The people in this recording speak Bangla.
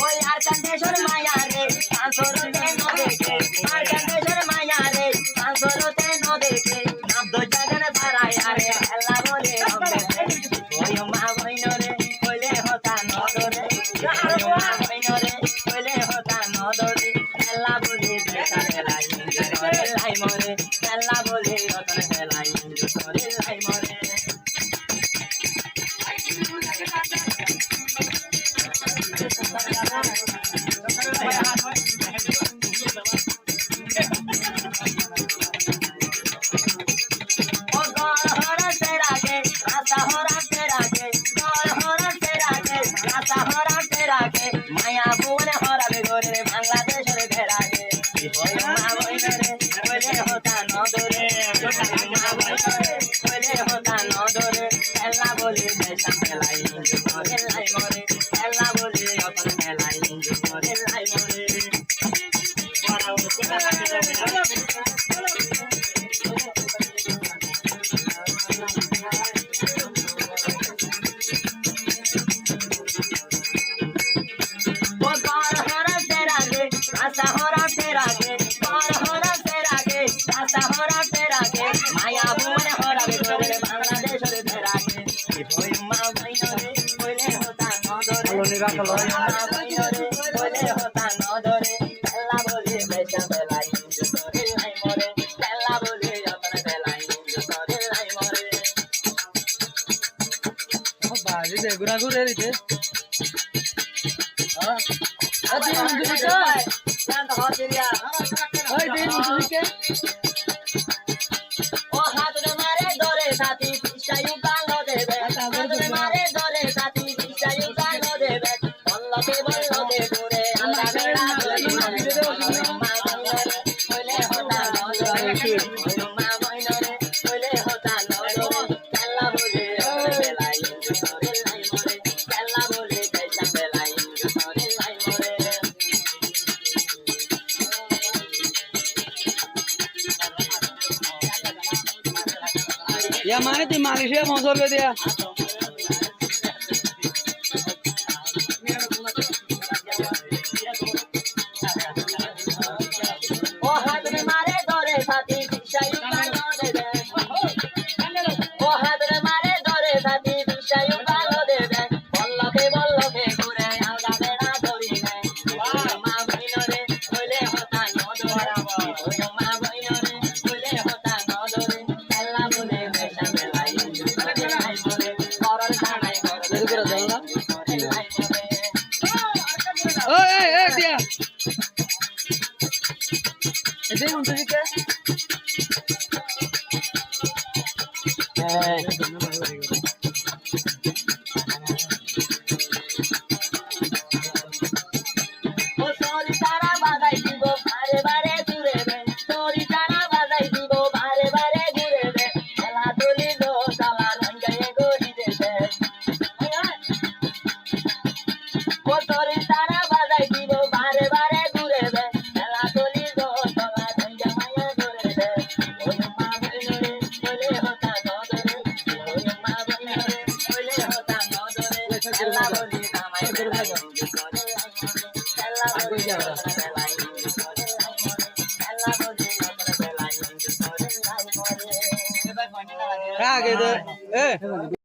ওই আর কান্দেশ্বর মায়া রে কাঁসরতে ন দেখে আর কান্দেশ্বর মায়া রে কাঁসরতে ন দেখে নাম তো জাগান ধারায় আরে হেলা বলে হবে ওই মা বইন রে কইলে হতা ন ধরে ওই মা বইন রে কইলে হতা ন ধরে হেলা বলে দেখা হেলা ইঞ্জু করে লাই মরে হেলা বলে রতন হেলা ইঞ্জু করে লাই মরে মায়া বুন হরাবে গোরে বাংলাদেশের ভেড়াগে মা বইনরে কইলে হতা ন ধরে মা বইনরে কইলে হতা ন ধরে এলা বলে দেশা মেলাই ইঞ্জু করে লাই মরে এলা বলে অতন মেলাই ইঞ্জু করে লাই মরে মায়া বুন হরাবে গোরে বাংলাদেশের ভেড়াগে মা বইনরে কইলে হতা ন ধরে মা বইনরে কইলে হতা ন ধরে এলা বলে দেশা মেলাই ইঞ্জু করে লাই মরে এলা বলে অতন মেলাই ইঞ্জু করে লাই মরে বাড়ি দে গুনা ঘুরে দিতে ও হাত মারে ধরে সাথী পিছায়ু গালো দেবে হাত মারে ধরে সাথী পিছায়ু গালো দেবে বল্লকে ঘুরে আমরা বেড়া ধরি মা বইনরে কইলে হতা ন ধরে মা বইনরে কইলে হতা ন ধরে কেলা বলে বেলাই ইঞ্জু করে লাই মরে কেলা বলে দেশা বেলাই ইঞ্জু করে লাই মরে या माने ती मालिशे मोसर पे दिया ओ हाथ में मारे दौरे साथी पिछायु गालो देबे ओ हाथ में मारे दौरे साथी पिछायु गालो देबे बल्लके घुरे आलगा बेड़ा धरी ने मा बइनरे कइले हता न धरे मा बइनरे कइले हता न धरे केला बोले बेशा मेलाई इঞ্জু करे लाई मरे करर खानाय देर करे करे जाओ ना लाई मरे ओए ए दिया এটাই মন থেকে ও সরি তারা বাজাই দিব বারে বারে ঘুরে রে সরি তারা বাজাই দিব বারে বারে ঘুরে রে খেলা তুলি দো চালা রঙ্গায়ে গড়ি দেবে ও সরি তারা বাজাই দিব বারে বারে ঘুরে রে খেলা তুলি দো চালা রঙ্গা মায়া ধরে রে ওই মা বইনরে কইলে হতা ন ধরে ওই মা বইনরে কইলে হতা ন ধরে খেলা বলি নামাই বেলা ইঞ্জু করে লাই মরে খেলা বলি বেলা ইঞ্জু করে লাই মরে খেলা বলি বেলা ইঞ্জু করে লাই মরে আগে দে এ